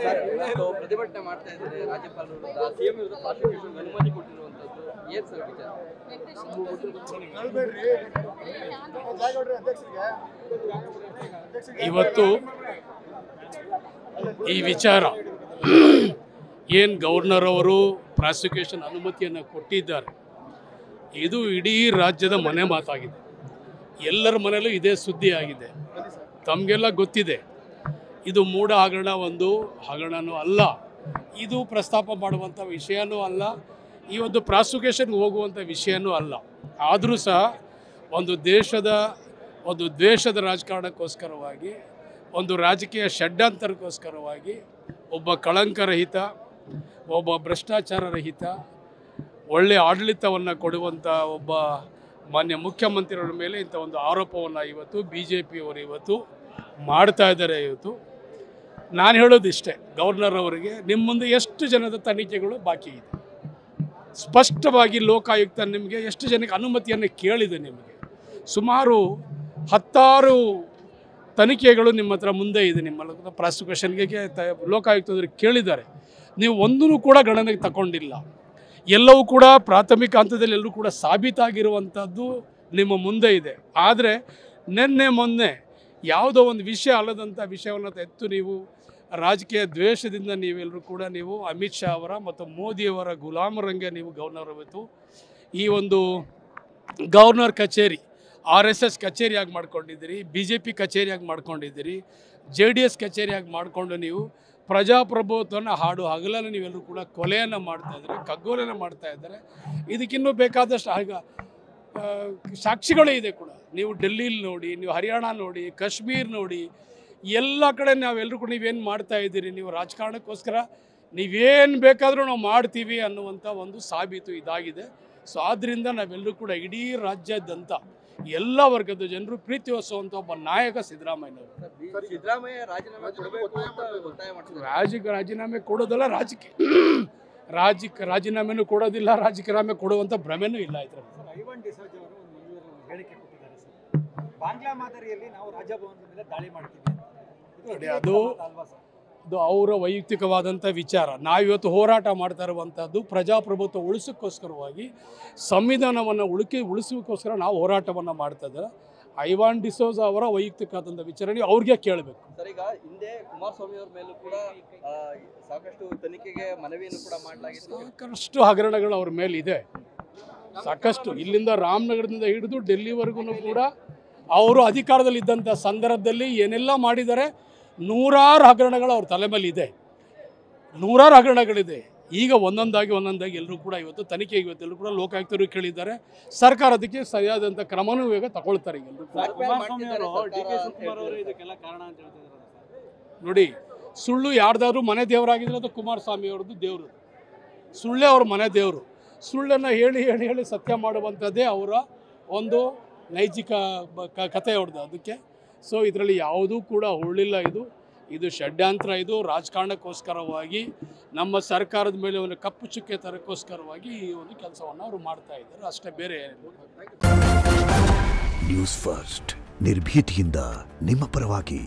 ಪ್ರತಿಭಟನೆ ಮಾಡ್ತಾ ಇದ್ದಾರೆ ರಾಜ್ಯಪಾಲರು ವಿರುದ್ಧ ಸಿಎಂ ವಿರುದ್ಧ ಪ್ರಾಸಿಕ್ಯೂಷನ್ ಅನುಮತಿ ಕೊಟ್ಟಿರುವಂತದ್ದು ಏನು ಸರ್ ವಿಚಾರ? ಇವತ್ತು ಈ ವಿಚಾರ ಏನು ಗವರ್ನರ್ ಅವರು ಪ್ರಾಸಿಕ್ಯೂಷನ್ ಅನುಮತಿಯನ್ನು ಕೊಟ್ಟಿದ್ದಾರೆ, ಇದು ಇಡೀ ರಾಜ್ಯದ ಮನೆ ಮಾತಾಗಿದೆ. ಎಲ್ಲರ ಮನೆಯಲ್ಲೂ ಇದೇ ಸುದ್ದಿ ಆಗಿದೆ. ತಮಗೆಲ್ಲ ಗೊತ್ತಿದೆ, ಇದು ಮೂಢ ಹಗರಣ, ಒಂದು ಹಗರಣನೂ ಅಲ್ಲ, ಇದು ಪ್ರಸ್ತಾಪ ಮಾಡುವಂಥ ವಿಷಯನೂ ಅಲ್ಲ, ಈ ಒಂದು ಪ್ರಾಸಿಕ್ಯೂಷನ್ಗೆ ಹೋಗುವಂಥ ವಿಷಯನೂ ಅಲ್ಲ. ಆದರೂ ಸಹ ಒಂದು ದ್ವೇಷದ ರಾಜಕಾರಣಕ್ಕೋಸ್ಕರವಾಗಿ, ಒಂದು ರಾಜಕೀಯ ಷಡ್ಯಂತರಕ್ಕೋಸ್ಕರವಾಗಿ ಒಬ್ಬ ಕಳಂಕರಹಿತ, ಒಬ್ಬ ಭ್ರಷ್ಟಾಚಾರ ರಹಿತ, ಒಳ್ಳೆಯ ಆಡಳಿತವನ್ನು ಕೊಡುವಂಥ ಒಬ್ಬ ಮಾನ್ಯ ಮುಖ್ಯಮಂತ್ರಿಯವರ ಮೇಲೆ ಇಂಥ ಒಂದು ಆರೋಪವನ್ನು ಇವತ್ತು BJPಯವರು ಇವತ್ತು ಮಾಡ್ತಾ ಇದ್ದಾರೆ. ಇವತ್ತು ನಾನು ಹೇಳೋದಿಷ್ಟೇ, ಗವರ್ನರ್ ಅವರಿಗೆ ನಿಮ್ಮ ಮುಂದೆ ಎಷ್ಟು ಜನದ ತನಿಖೆಗಳು ಬಾಕಿ ಇದೆ, ಸ್ಪಷ್ಟವಾಗಿ ಲೋಕಾಯುಕ್ತ ನಿಮಗೆ ಎಷ್ಟು ಜನಕ್ಕೆ ಅನುಮತಿಯನ್ನು ಕೇಳಿದೆ. ನಿಮಗೆ ಸುಮಾರು 10 ತನಿಖೆಗಳು ನಿಮ್ಮ ಹತ್ರ ಮುಂದೆ ಇದೆ. ನಿಮ್ಮ ಪ್ರಾಸಿಕ್ಯೂಷನ್ಗೆ ಲೋಕಾಯುಕ್ತದವ್ರಿಗೆ ಕೇಳಿದ್ದಾರೆ, ನೀವು ಒಂದೂ ಕೂಡ ಗಣನೆಗೆ ತಗೊಂಡಿಲ್ಲ. ಎಲ್ಲವೂ ಕೂಡ ಪ್ರಾಥಮಿಕ ಹಂತದಲ್ಲಿ ಎಲ್ಲರೂ ಕೂಡ ಸಾಬೀತಾಗಿರುವಂಥದ್ದು ನಿಮ್ಮ ಮುಂದೆ ಇದೆ. ಆದರೆ ಮೊನ್ನೆ ಯಾವುದೋ ಒಂದು ವಿಷಯ ಅಲ್ಲದಂಥ ವಿಷಯವನ್ನು ಎತ್ತು ನೀವು ರಾಜಕೀಯ ದ್ವೇಷದಿಂದ ನೀವೆಲ್ಲರೂ ಕೂಡ ನೀವು ಅಮಿತ್ ಶಾ ಅವರ ಮತ್ತು ಮೋದಿಯವರ ಗುಲಾಮರಂಗೆ ನೀವು ಗವರ್ನರ್ ಇವತ್ತು ಈ ಒಂದು ಗವರ್ನರ್ ಕಚೇರಿ RSS ಕಚೇರಿಯಾಗಿ ಮಾಡ್ಕೊಂಡಿದ್ದೀರಿ, BJP ಕಚೇರಿಯಾಗಿ ಮಾಡ್ಕೊಂಡಿದ್ದೀರಿ, JDS ಕಚೇರಿಯಾಗಿ ಮಾಡಿಕೊಂಡು ನೀವು ಪ್ರಜಾಪ್ರಭುತ್ವವನ್ನು ಹಗಲನ್ನು ನೀವೆಲ್ಲರೂ ಕೂಡ ಕೊಲೆಯನ್ನು ಮಾಡ್ತಾಯಿದ್ದಾರೆ, ಕಗ್ಗೋಲೆಯನ್ನು ಮಾಡ್ತಾಯಿದ್ದಾರೆ. ಇದಕ್ಕಿನ್ನೂ ಬೇಕಾದಷ್ಟು ಸಾಕ್ಷಿಗಳೇ ಇದೆ ಕೂಡ. ನೀವು ಡೆಲ್ಲಿಲಿ ನೋಡಿ, ನೀವು ಹರಿಯಾಣ ನೋಡಿ, ಕಾಶ್ಮೀರ್ ನೋಡಿ, ಎಲ್ಲ ಕಡೆ ನಾವೆಲ್ಲರೂ ಕೂಡ ನೀವೇನು ಮಾಡ್ತಾಯಿದ್ದೀರಿ, ನೀವು ರಾಜಕಾರಣಕ್ಕೋಸ್ಕರ ನೀವೇನು ಬೇಕಾದರೂ ನಾವು ಮಾಡ್ತೀವಿ ಅನ್ನುವಂಥ ಒಂದು ಸಾಬೀತು ಇದಾಗಿದೆ. ಸೊ ಆದ್ದರಿಂದ ನಾವೆಲ್ಲರೂ ಕೂಡ ಇಡೀ ರಾಜ್ಯಾದ್ಯಂತ ಎಲ್ಲ ವರ್ಗದ ಜನರು ಪ್ರೀತಿ ಹೊಸುವಂಥ ಒಬ್ಬ ನಾಯಕ ಸಿದ್ದರಾಮಯ್ಯ ರಾಜೀನಾಮೆ ಕೊಡೋದಲ್ಲ, ರಾಜೀನಾಮೆನೂ ಕೊಡೋದಿಲ್ಲ, ರಾಜೀನಾಮೆ ಕೊಡುವಂಥ ಭ್ರಮೆನೂ ಇಲ್ಲ. ಐವಾನ್ ಡಿಸೋಜ ಅವರು ಒಂದು ಹೇಳಿಕೆ ಕೊಟ್ಟಿದ್ದಾರೆ ಸರ್, ಬಾಂಗ್ಲಾ ಮಾದರಿಯಲ್ಲಿ ನಾವು ರಾಜಭವನದ ಮೇಲೆ ದಾಳಿ ಮಾಡ್ತೀವಿ ನೋಡಿ. ಅದು ಅವರ ವೈಯಕ್ತಿಕವಾದಂಥ ವಿಚಾರ. ನಾವಿವತ್ತು ಹೋರಾಟ ಮಾಡ್ತಾ ಇರುವಂಥದ್ದು ಪ್ರಜಾಪ್ರಭುತ್ವ ಉಳಿಸೋಕ್ಕೋಸ್ಕರವಾಗಿ, ಸಂವಿಧಾನವನ್ನು ಉಳಿಸೋಕ್ಕೋಸ್ಕರ ನಾವು ಹೋರಾಟವನ್ನು ಮಾಡ್ತಾ ಇದ್ದಾರೆ. ಐವಾನ್ ಡಿಸೋಜ ಅವರ ವೈಯಕ್ತಿಕವಾದಂಥ ವಿಚಾರ ನೀವು ಅವ್ರಿಗೆ ಕೇಳಬೇಕು. ಸರ್, ಈಗ ಹಿಂದೆ ಕುಮಾರಸ್ವಾಮಿ ಅವ್ರ ಮೇಲೂ ಕೂಡ ಸಾಕಷ್ಟು ತನಿಖೆಗೆ ಮನವಿಯನ್ನು ಕೂಡ ಮಾಡಲಾಗಿತ್ತು. ಸಾಕಷ್ಟು ಹಗರಣಗಳು ಅವ್ರ ಮೇಲೆ ಇದೆ, ಸಾಕಷ್ಟು. ಇಲ್ಲಿಂದ ರಾಮನಗರದಿಂದ ಹಿಡಿದು ಡೆಲ್ಲಿವರೆಗೂ ಕೂಡ ಅವರು ಅಧಿಕಾರದಲ್ಲಿದ್ದಂಥ ಸಂದರ್ಭದಲ್ಲಿ ಏನೆಲ್ಲ ಮಾಡಿದ್ದಾರೆ, ನೂರಾರು ಹಗರಣಗಳು ಅವ್ರ ತಲೆ ಮೇಲೆ ಇದೆ, ನೂರಾರು ಹಗರಣಗಳಿದೆ. ಈಗ ಒಂದೊಂದಾಗಿ ಎಲ್ಲರೂ ಕೂಡ ಇವತ್ತು ತನಿಖೆಗೆ ಇವತ್ತೆಲ್ಲರೂ ಕೂಡ ಲೋಕಾಯುಕ್ತರು ಕೇಳಿದ್ದಾರೆ. ಸರ್ಕಾರ ಅದಕ್ಕೆ ಸರಿಯಾದಂಥ ಕ್ರಮನೂ ಇವಾಗ ತಗೊಳ್ತಾರೆ. ನೋಡಿ, ಸುಳ್ಳು ಯಾರ್ದಾದ್ರು ಮನೆ ದೇವರಾಗಿದ್ರೆ ಅದು ಕುಮಾರಸ್ವಾಮಿ ಅವ್ರದ್ದು ದೇವರು, ಸುಳ್ಳೇ ಅವ್ರ ಮನೆ ದೇವರು. ಸುಳ್ಳನ್ನು ಹೇಳಿ ಸತ್ಯ ಮಾಡುವಂಥದ್ದೇ ಅವರ ಒಂದು ನೈಜಿಕ ಕಥೆ ಅವ್ರದ್ದು ಅದಕ್ಕೆ. ಸೊ ಇದರಲ್ಲಿ ಯಾವುದೂ ಕೂಡ ಹುಳ್ಳಿಲ್ಲ. ಇದು ಷಡ್ಯಂತ್ರ, ಇದು ರಾಜಕಾರಣಕ್ಕೋಸ್ಕರವಾಗಿ ನಮ್ಮ ಸರ್ಕಾರದ ಮೇಲೆ ಒಂದು ಕಪ್ಪು ಚುಕ್ಕೆ ತರಕ್ಕೋಸ್ಕರವಾಗಿ ಈ ಒಂದು ಕೆಲಸವನ್ನು ಅವರು ಮಾಡ್ತಾ ಇದ್ದಾರೆ, ಅಷ್ಟೇ, ಬೇರೆ ಏನಿಲ್ಲ. ನ್ಯೂಸ್ ಫಸ್ಟ್ ನಿರ್ಭೀತಿಯಿಂದ ನಿಮ್ಮ ಪರವಾಗಿ.